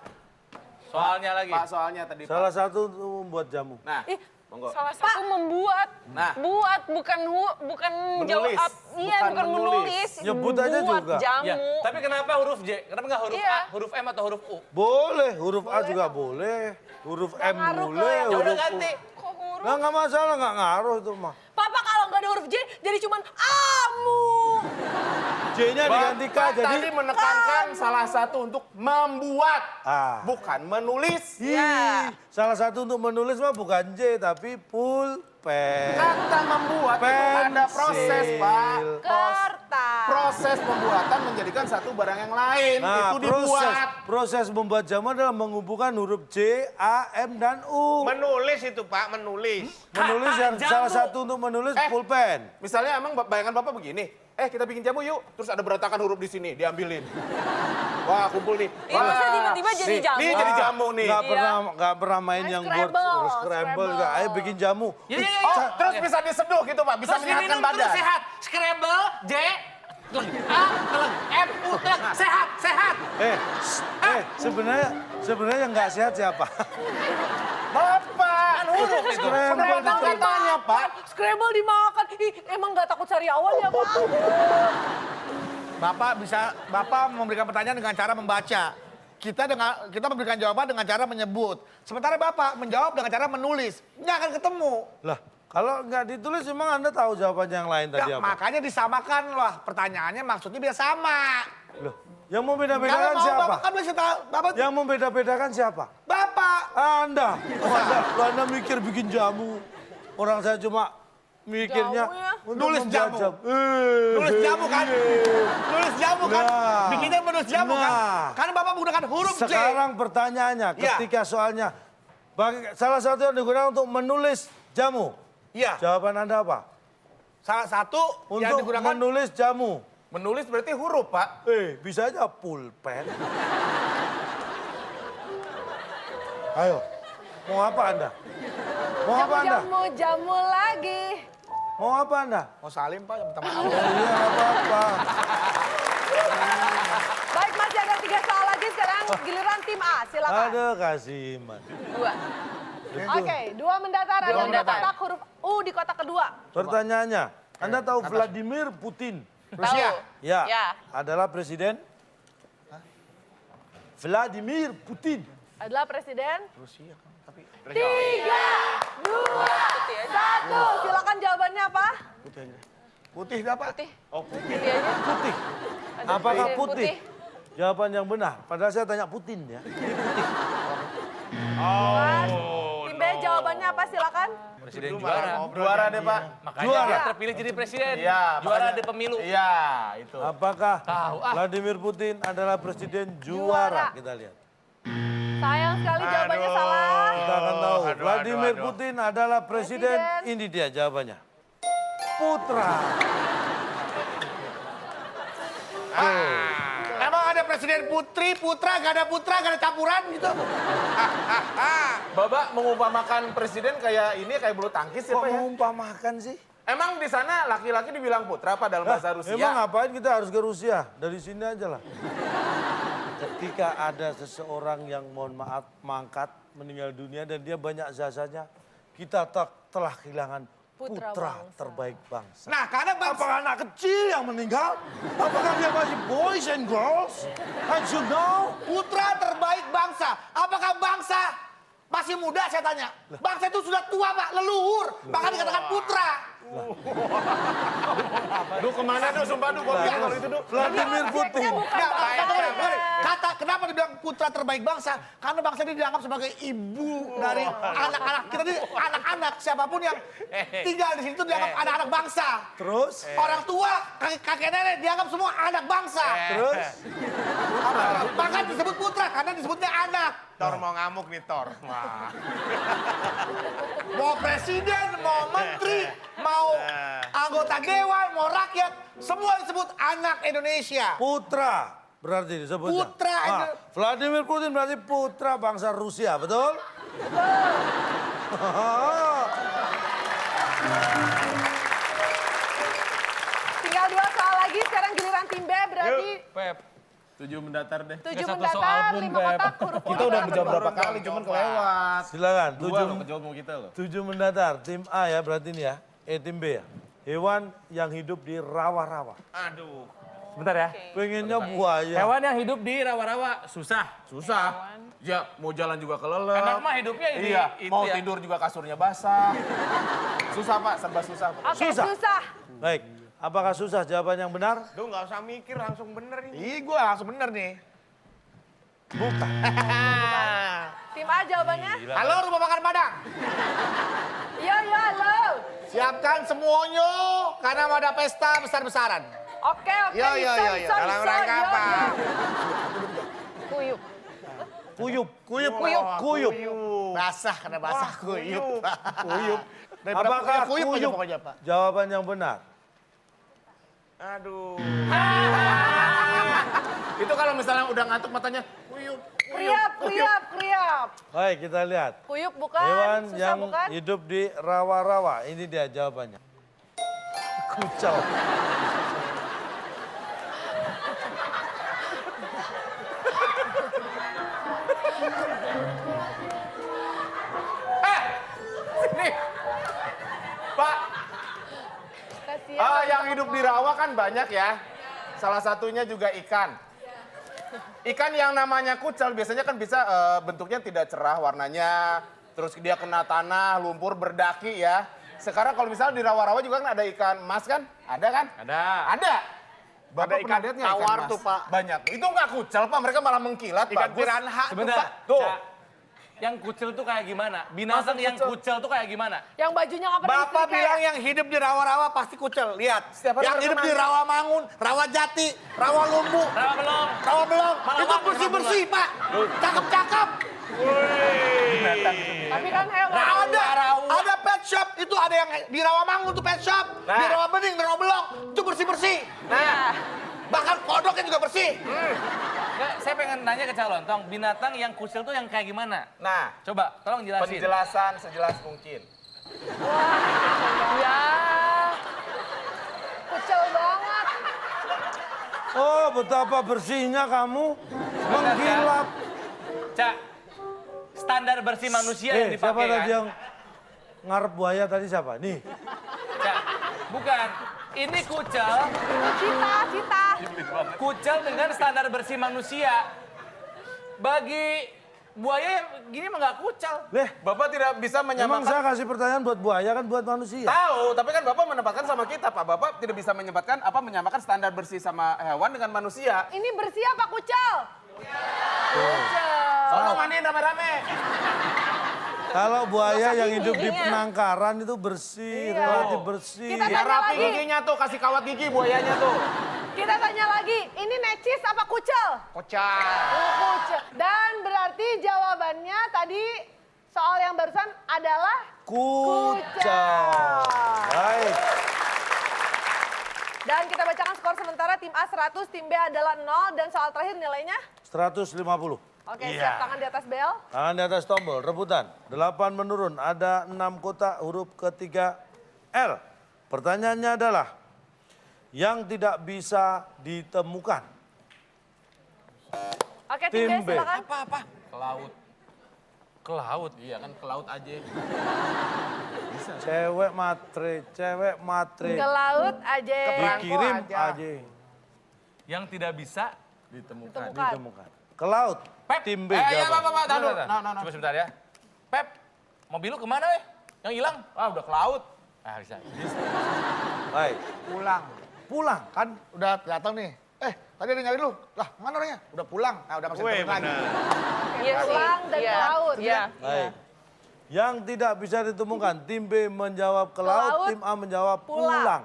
Soalnya lagi. Pak, soalnya tadi, Pak. Salah satu untuk membuat jamu. Nah, Ih, monggo. Salah satu membuat, Nah. buat bukan Menulis. jawab, iya Bukan bukan menulis. menulis, Nyebut aja buat juga. jamu. Ya, tapi kenapa huruf J? Kenapa nggak huruf Iya. A, huruf M atau huruf U? Boleh, huruf A juga boleh. Huruf M ngaruh ke boleh, yang- Ya huruf udah U. ganti. Kok huruf? Nah, nggak masalah, nggak ngaruh itu mah. Papa kalau nggak ada huruf J, jadi cuman amu. J-nya diganti K Bapak jadi tadi menekankan salah satu untuk membuat, bukan menulis. salah satu untuk menulis mah bukan J tapi pulpen. Kata membuat itu ada proses, Pak. Kertas. Proses pembuatan menjadikan satu barang yang lain. Nah, Itu dibuat. proses membuat jamu adalah mengumpulkan huruf J, A, M, dan U. Menulis itu, Pak, menulis. Menulis yang Jamu. salah satu untuk menulis pulpen. Misalnya emang bayangan Bapak begini, kita bikin jamu yuk. Terus ada berantakan huruf di sini, diambilin. Wah, kumpul nih. Iya, masa tiba-tiba jadi jamu? Nih jadi jamu nih. Nggak pernah main yang buat scramble. Scramble. Nggak, ayo bikin jamu. Ya. Oh, terus bisa diseduh gitu, Pak. Bisa Terus menyehatkan diminum badan. terus sehat. Scramble, J, A, M, U, sehat, sehat. Sebenarnya yang nggak sehat siapa? Bapak. Kan huruf itu. Scramble Scramble Contohnya, Pak. Scramble dimakan. Ih, emang nggak takut cari awal ya, Pak? Bapak memberikan pertanyaan dengan cara membaca. Kita memberikan jawaban dengan cara menyebut. Sementara Bapak menjawab dengan cara menulis. Nggak akan ketemu. Lah, kalau nggak ditulis emang Anda tahu jawabannya yang lain tadi Ya, apa? makanya disamakan lah. Pertanyaannya maksudnya biar sama. Loh, yang mau Kalau beda-bedakan mau siapa? Bapak kan bisa tahu. Bapak, Yang mau beda-bedakan siapa? Bapak. Anda. Anda mikir bikin jamu. Orang saya cuma mikirnya Jamu ya? untuk Nulis membuat jamu. jamu. Nulis jamu kan? Nulis jamu kan? Nah. Bikinnya menulis jamu kan? Nah. Karena Bapak menggunakan huruf J. Sekarang pertanyaannya, Iya. ketika soalnya salah satu yang digunakan untuk menulis jamu. Iya. Jawaban Anda apa? Salah satu yang Untuk digunakan menulis jamu. Menulis berarti huruf, Pak. Bisa aja pulpen. Ayo, mau apa Anda? Mau apa Anda? Jamu lagi. Mau apa Anda? mau salim Pak, minta maaf. Iya, nggak apa-apa. Baik, masih ada 3 soal lagi. Sekarang giliran tim A, silakan. Aduh, Kasiman. 2. Oke, 2 mendatar. Ada di mendatar. kotak huruf U di kotak kedua. Pertanyaannya, Anda tahu Vladimir Putin? Rusia. Ya, Ya. adalah presiden? Vladimir Putin. Adalah presiden. Rusia kan, tapi 3, 2, 1. Silakan jawabannya apa? putih apa? Putih. Putih aja. Putih. Ada Apakah presiden putih? Jawaban yang benar. Padahal saya tanya Putin ya. Ini putih. Tim B jawabannya apa? Silakan. Presiden juara. Juara deh, Pak. Makanya Juara. dia terpilih jadi presiden. Iya, Juara makanya- di pemilu. Iya, itu. Apakah Tahu, ah. Vladimir Putin adalah presiden Juara. juara? Kita lihat. Sayang sekali jawabannya salah. Kita akan tahu. Aduh, Vladimir aduh. Putin adalah presiden. Presiden. Ini dia jawabannya. Putra. Emang ada presiden putri, putra, gak ada putra, gak ada campuran gitu. Bapak mengumpamakan presiden kayak ini, kayak bulu tangkis ya, Kok Pak ya? mengumpamakan sih? Emang di sana laki-laki dibilang putra apa dalam bahasa Rusia? Emang ngapain kita harus ke Rusia? Dari sini aja lah. Ketika ada seseorang yang mohon maaf mangkat meninggal dunia dan dia banyak jasanya, kita telah kehilangan Putra putra bangsa. terbaik bangsa. Nah, karena Apakah anak kecil yang meninggal? Apakah dia masih boys and girls? And you know? putra terbaik bangsa. Apakah bangsa masih muda saya tanya? Bangsa itu sudah tua Pak, leluhur. Maka dikatakan putra. Duh, kemana Duh? Sumpah Duh, gua bilang kalau itu Duh. Vladimir Putin. Nggak, kata kenapa dibilang putra terbaik bangsa? Karena bangsa ini dianggap sebagai ibu dari anak-anak kita ini, anak-anak siapapun yang tinggal di situ dianggap anak-anak bangsa. Terus? Orang tua, kakek nenek dianggap semua anak bangsa. Terus? Maka disebut putra karena disebutnya anak. Tor mau ngamuk nih, Tor. Wah. Mau presiden, mau menteri, mau anggota dewan, mau rakyat, semua disebut anak Indonesia. Putra. Berarti disebutnya. Putra. Vladimir Putin berarti putra bangsa Rusia, betul? Tinggal 2 soal lagi. Sekarang giliran tim B berarti Pep. 7 mendatar deh. 7 satu mendatar, soal pun, 5 Beb. kotak huruf Kita udah menjawab berapa kali, cuman kelewat. Silakan. Dua loh kejawab mau kita loh. 7 mendatar. Tim A ya berarti ini ya. Tim B ya. Hewan yang hidup di rawa-rawa. Aduh. Sebentar ya. Pengennya buaya. Hewan yang hidup di rawa-rawa susah. Susah. Ya, mau jalan juga kelelep. Enak mah hidupnya ini. Iya, itu mau ya. tidur juga kasurnya basah. Susah Pak, serba susah. Oke, Susah. susah. Baik. Apakah susah jawaban yang benar? Duh, nggak usah mikir, langsung bener ini. Ih, gue langsung bener nih. Bukan. Tim A jawabannya? Halo, rumah makan Padang. Iya, iya, halo. Siapkan semuanya karena mau ada pesta besar-besaran. Oke, oke, Yo, yo, bisa, yo, yo. bisa, Dalam bisa, rangka yo, apa? yo. Kuyup. Kuyup. Kuyup. Kuyup. Basah, karena basah kuyup. Kuyup. Apakah kuyup aja kuyup pokoknya, Pak. jawaban yang benar? Aduh. Itu kalau misalnya udah ngantuk matanya, kuyup. Kriap, kriap, kriap. Baik, kita lihat. Kuyup bukan, Hewan susah yang bukan? hidup di rawa-rawa. Ini dia jawabannya. Kucel. Sini. Pak, Kasihan. yang hidup di rawa kan banyak ya. Salah satunya juga ikan. Ikan yang namanya kucel biasanya kan bisa bentuknya tidak cerah warnanya. Terus dia kena tanah, lumpur, berdaki ya. Sekarang kalau misalnya di rawa-rawa juga kan ada ikan mas kan? Ada kan? Ada. Ada. Bapak Ada pernah ikan lihat nggak tawar mas? tuh, Pak. Banyak. Itu nggak kucel Pak, mereka malah mengkilat. Ikan bagus. piranha tuh, Sebentar. Pak. Tuh. Cak. Yang kucel tuh kayak gimana? Binatang yang kucel tuh kayak gimana? Yang bajunya nggak pernah Bapak disetrika bilang ya? yang hidup di rawa-rawa pasti kucel. Lihat. Setiap hari Yang mereka hidup di mandi. rawa Mangun, rawa Jati, rawa Lumbu, Rawa belum. rawa Belong. Malah Itu wangi, bersih-bersih, Pak. Cakep-cakep. Tapi kan hewan. Ada pet shop. Itu ada yang di rawa Mangun tuh pet shop. Di rawa Bening, di rawa Belong. Itu bersih-bersih. Nah, Bahkan kodoknya juga bersih. nggak, saya pengen nanya ke Cak Lontong, binatang yang kucel tuh yang kayak gimana? Nah, Coba, tolong jelasin. penjelasan sejelas mungkin. Ya. Kucel banget. Oh, betapa bersihnya kamu. Mengkilap. Cak, standar bersih manusia yang Siapa dipakai tadi kan? yang ngarep buaya tadi siapa? Nih. Cak, bukan. Ini kucel, Cita. kucel dengan standar bersih manusia. Bagi buaya gini mah nggak kucel. Leh, Bapak tidak bisa memang menyamakan. saya kasih pertanyaan buat buaya kan buat manusia. Tahu, tapi kan Bapak menempatkan sama kita, Pak. Bapak tidak bisa menyamakan standar bersih sama hewan dengan manusia. Ini bersih apa kucel? Kucel. Soalnya mandiin rame-rame. Kalau buaya yang hidup di giginya. penangkaran itu bersih, Iya. relatif bersih. Kita Ya tanya rapi lagi. giginya tuh, kasih kawat gigi buayanya tuh. Kita tanya lagi, ini necis apa kucel? Kocak. Kucel. Dan berarti jawabannya tadi soal yang barusan adalah Kucel. Baik. dan kita bacakan skor sementara tim A 100, tim B adalah 0 dan soal terakhir nilainya? 150. Oke, siap tangan di atas bel. Tangan di atas tombol, rebutan. 8 menurun, ada 6 kotak huruf ketiga L. Pertanyaannya adalah, yang tidak bisa ditemukan. Oke, tim Tim B B. silakan. Apa? Ke laut. Ke laut? Iya kan, ke laut aja. Cewek matre. Ke laut aja. Dikirim aja. aja. Yang tidak bisa Ditemukan. Ditemukan. Ke laut. Pep. Tim B Ya, jawab. Pak, tahan dulu. Bentar, Nah. Coba sebentar ya. Pep, mobil lu kemana weh? Yang hilang? Ah, udah ke laut. Ah, bisa. Baik. Pulang. Kan udah datang nih. Tadi ada yang nyari lu. Lah, mana orangnya? Udah pulang. Nah, udah masih ketemu lagi. Iya sih. Pulang dan Iya. ke laut. Iya. Baik. Yang tidak bisa ditemukan, tim B menjawab ke laut, laut, tim A menjawab pulang. pulang.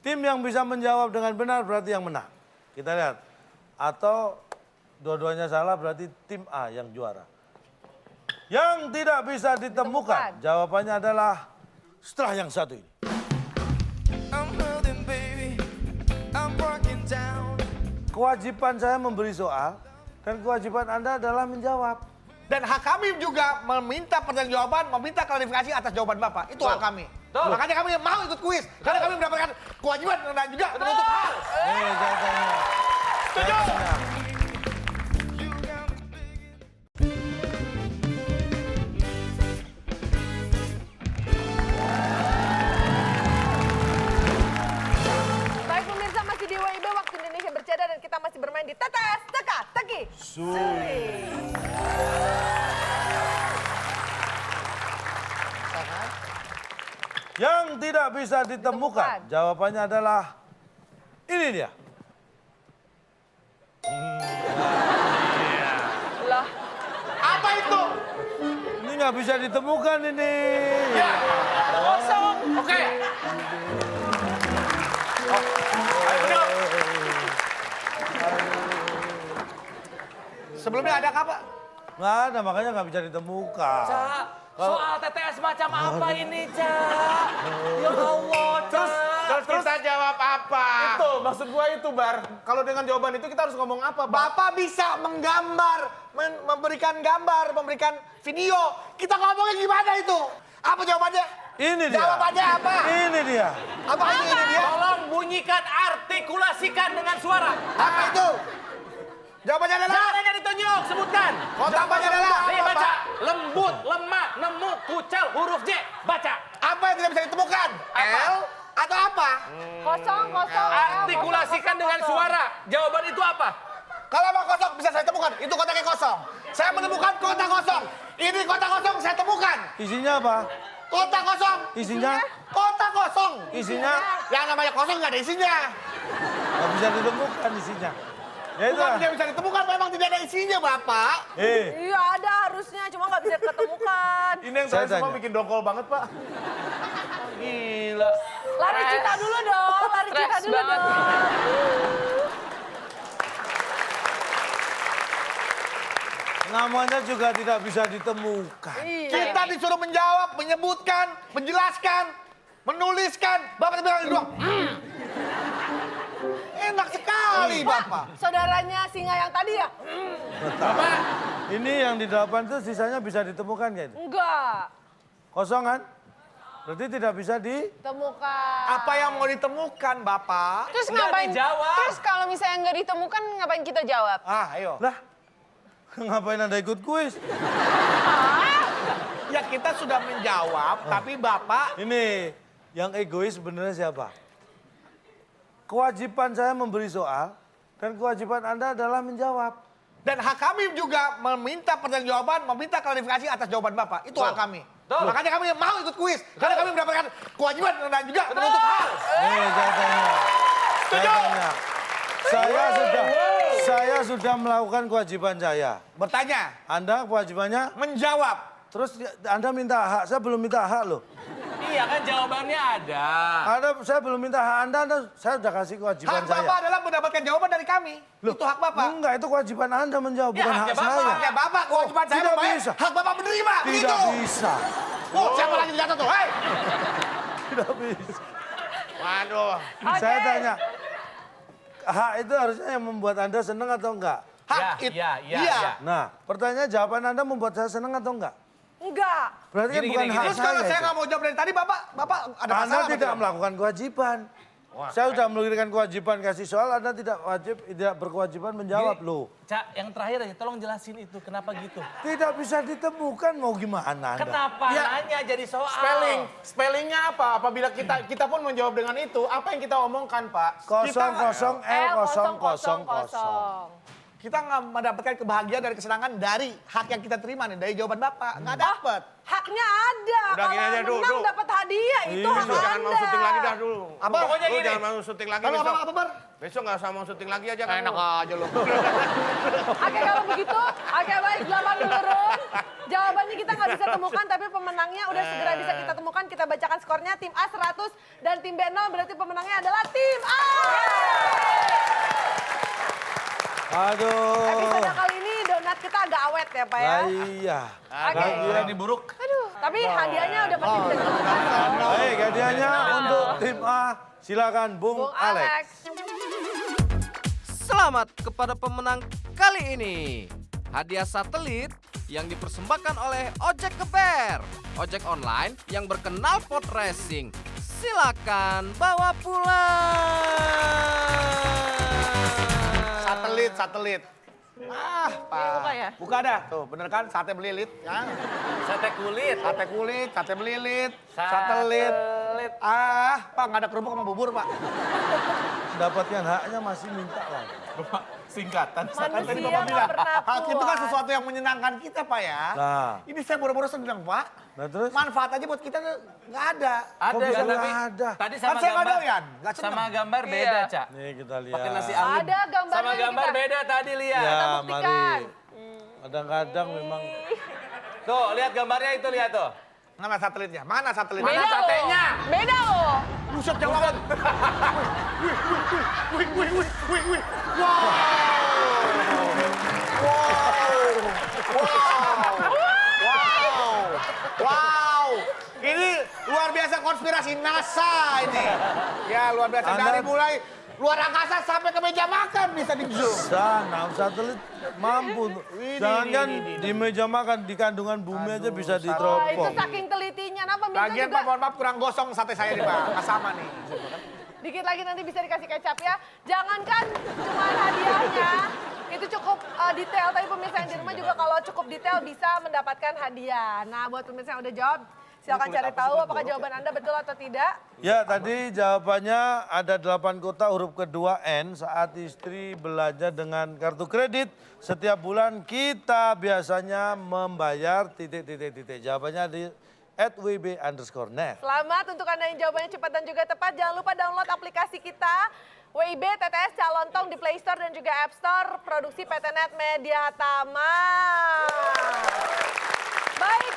Tim yang bisa menjawab dengan benar berarti yang menang. Kita lihat. Atau dua-duanya salah berarti tim A yang juara. Yang tidak bisa ditemukan, jawabannya adalah setelah yang satu ini. Kewajiban saya memberi soal dan kewajiban Anda adalah menjawab. Dan hak kami juga meminta pertanggungjawaban, meminta klarifikasi atas jawaban Bapak. Itu hak kami. Makanya kami mau ikut kuis. Karena kami mendapatkan kewajiban dan juga menuntut hal. Nih jawabannya. Setuju? Baik pemirsa, masih di WIB Waktu Indonesia Bercanda dan kita masih bermain di TTS Teka Teki Suri. Yang tidak bisa ditemukan. Jawabannya adalah ini dia. Lah, Apa itu? Ini nggak bisa ditemukan ini. Kosong. Oke. Sebelumnya ada kah, Pak? Nggak ada, makanya nggak bisa ditemukan. Cak, soal TTS macam apa ini, Cak? Ya Allah, Cak. Terus kita jawab apa? Itu, maksud gua itu, Bar. Kalau dengan jawaban itu kita harus ngomong apa, Bar? Bapak bisa menggambar, memberikan gambar, memberikan video. Kita ngomongnya gimana itu? Apa jawabannya? Ini dia. Jawabannya apa? Ini dia. Apa ini dia? Tolong bunyikan, artikulasikan dengan suara. Apa itu? Jawabannya adalah Jangan hanya ditunjuk, sebutkan. jawabannya adalah Nih, baca. Lembut, lemah, nemu, kucel, huruf J. Baca. apa yang tidak bisa ditemukan? L atau apa? kosong. Artikulasikan dengan suara. Jawaban itu apa? Kalau mau kosong bisa saya temukan. Itu kotaknya kosong. Saya menemukan kotak kosong. Ini kotak kosong saya temukan. Isinya apa? Kotak kosong. Isinya? Kotak kosong. Isinya? Yang namanya kosong nggak ada isinya. Nggak bisa ditemukan isinya. Ya itu. Bukan tidak bisa ditemukan, memang tidak ada isinya, Bapak. Iya ada harusnya, cuma nggak bisa ketemukan. Ini yang Saya tadi semua tanya. bikin dongkol banget, Pak. Gila. Lari cita dulu dong, lari cita Stres dulu banget. dong. Namanya juga tidak bisa ditemukan. Iya. Kita disuruh menjawab, menyebutkan, menjelaskan, menuliskan. Bapak bilang doang. Enak sekali, Bapak. Saudaranya singa yang tadi ya? Ini yang di depan itu sisanya bisa ditemukan kayaknya. Enggak. Kosong kan? Berarti tidak bisa di... Temukan. Apa yang mau ditemukan, Bapak? Terus Nggak ngapain? dijawab. Terus kalau misalnya nggak ditemukan, ngapain kita jawab? Ah, ayo. Lah, ngapain Anda ikut kuis? Ya kita sudah menjawab, tapi Bapak Ini, yang egois sebenarnya siapa? Kewajiban saya memberi soal, dan kewajiban Anda adalah menjawab. dan hak kami juga meminta pertanggungjawaban, meminta klarifikasi atas jawaban Bapak. Itu hak kami. Betul. Makanya kami mau ikut kuis. Karena kami mendapatkan kewajiban dan juga menuntut hal. Nih, saya tanya. Saya tanya. Saya sudah melakukan kewajiban saya. Bertanya, Anda kewajibannya, menjawab. terus Anda minta hak, saya belum minta hak loh. Iya kan jawabannya ada. Saya belum minta hak Anda saya sudah kasih kewajiban Hak saya. Bapak adalah mendapatkan jawaban dari kami. Loh, Itu hak Bapak. Enggak, itu kewajiban Anda menjawab, bukan haknya hak Bapak. saya. Ya Bapak, kewajiban saya tidak membayar. bisa. Hak Bapak menerima. Tidak begitu. bisa. Oh, siapa lagi di atas tuh? Hei! Tidak bisa. Waduh. Saya tanya, hak itu harusnya yang membuat Anda senang atau enggak? Hak Ya, itu. ya, ya, Iya. ya. Nah, pertanyaan jawaban Anda membuat saya senang atau enggak? Enggak. Berarti kan Gini, bukan gini, hak Terus kalau saya itu. nggak mau jawab dari tadi, Bapak ada Anda masalah. tidak Pak? melakukan kewajiban. Saya sudah memberikan kewajiban kasih soal, Anda tidak berkewajiban menjawab loh. Cak, yang terakhir aja, tolong jelasin itu kenapa gitu. Tidak bisa ditemukan, mau gimana Anda? Kenapa Ya. nanya jadi soal? Spellingnya apa? Apabila kita pun menjawab dengan itu, apa yang kita omongkan, Pak? Kosong kosong L kosong kosong kosong. kosong. Kita nggak mendapatkan kebahagiaan dan kesenangan dari hak yang kita terima nih, dari jawaban Bapak. Nggak dapat. Haknya ada. Udah, gini aja, Kalau Du, menang Du. dapat hadiah itu Iya. hak Lu jangan Anda. mau syuting lagi dah dulu. Apa? Pokoknya Lu gini. jangan mau syuting lagi Kalau besok. apa Bar? Besok nggak usah mau syuting lagi aja kamu. Enak aja loh. Oke kalau begitu, oke baik 8 turun. Jawabannya kita nggak bisa temukan, tapi pemenangnya udah segera bisa kita temukan. Kita bacakan skornya, tim A 100 dan tim B 0, berarti pemenangnya adalah tim A. Aduh. Episode kali ini donat kita agak awet ya Pak ya. Lah iya. Oke. Ini buruk. Tapi hadiahnya udah pasti bisa ditemukan. Baik, hadiahnya untuk tim A. Silakan Bung Bung Alex. Alex. Selamat kepada pemenang kali ini. Hadiah satelit yang dipersembahkan oleh Ojek Geber. Ojek online yang berkenal pot racing. Silakan bawa pulang. Satelit. Ah, Buka ya? Buka dah. Tuh, bener kan? Sate belilit. Ya. Sate kulit. Sate kulit, sate belilit, Sate- satelit. satelit. Pak nggak ada kerupuk sama bubur, Pak. Mendapatkan haknya masih minta lagi. Bapak, singkatan. Kan tadi Manusia Bapak bilang, nggak pernah hak itu kan puas. sesuatu yang menyenangkan kita, Pak ya. Nah. Ini saya boro-boro senang, Pak. Nah terus? Manfaat aja buat kita nggak ada. Ada bisa kan, nggak tapi ada? tadi Kan sama saya nggak gambar. doyan, nggak seneng. Sama gambar beda, Iya. Cak. Nih kita lihat. Pakai nasi anget. Ada gambarnya Sama gambar kita. beda tadi lihat. Ya, buktikan. mari. Kadang-kadang memang Tuh, lihat gambarnya itu, lihat tuh. Mana satelitnya? Mana satelitnya? Beda Mana loh. Beda loh. Buset, jauh banget. Wih. Wow. Wow. Ini luar biasa konspirasi NASA ini. Ya, luar biasa. Dari mulai luar angkasa sampai ke meja makan bisa di-zoom. sana satelit mampu. Jangan di meja makan, di kandungan bumi aja bisa Wah, itu diteropong. saking telitinya. Nah, pemirsa Lagian juga Pak, mohon maaf kurang gosong sate saya nih, Pak. Nggak sama nih. dikit lagi nanti bisa dikasih kecap ya. Jangankan cuma hadiahnya, itu cukup detail. Tapi pemirsa yang di rumah juga kalau cukup detail bisa mendapatkan hadiah. Nah, buat pemirsa yang udah jawab, silakan cari tahu apakah jawaban Anda betul atau tidak. Ya, tadi jawabannya ada 8 kota huruf kedua N saat istri belanja dengan kartu kredit. Setiap bulan kita biasanya membayar titik. Jawabannya di @wb_net. Selamat untuk Anda yang jawabannya cepat dan juga tepat. Jangan lupa download aplikasi kita WIB TTS Calontong di Play Store dan juga App Store. Produksi PT.NET Media Tama. Baik,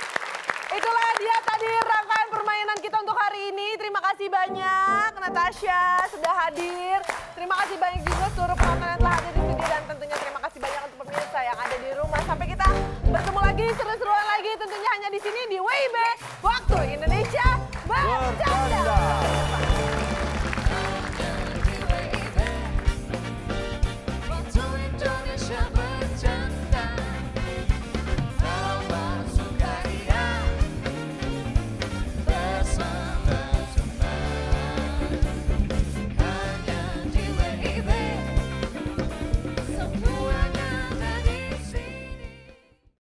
itulah dia tadi rangkaian permainan kita untuk hari ini. Terima kasih banyak Natasha sudah hadir. Terima kasih banyak juga seluruh penonton yang telah hadir di studio. Dan tentunya terima kasih banyak untuk pemirsa yang ada di rumah. Sampai kita bertemu lagi, seru-seruan lagi tentunya hanya di sini di WIB. Waktu Indonesia bercanda.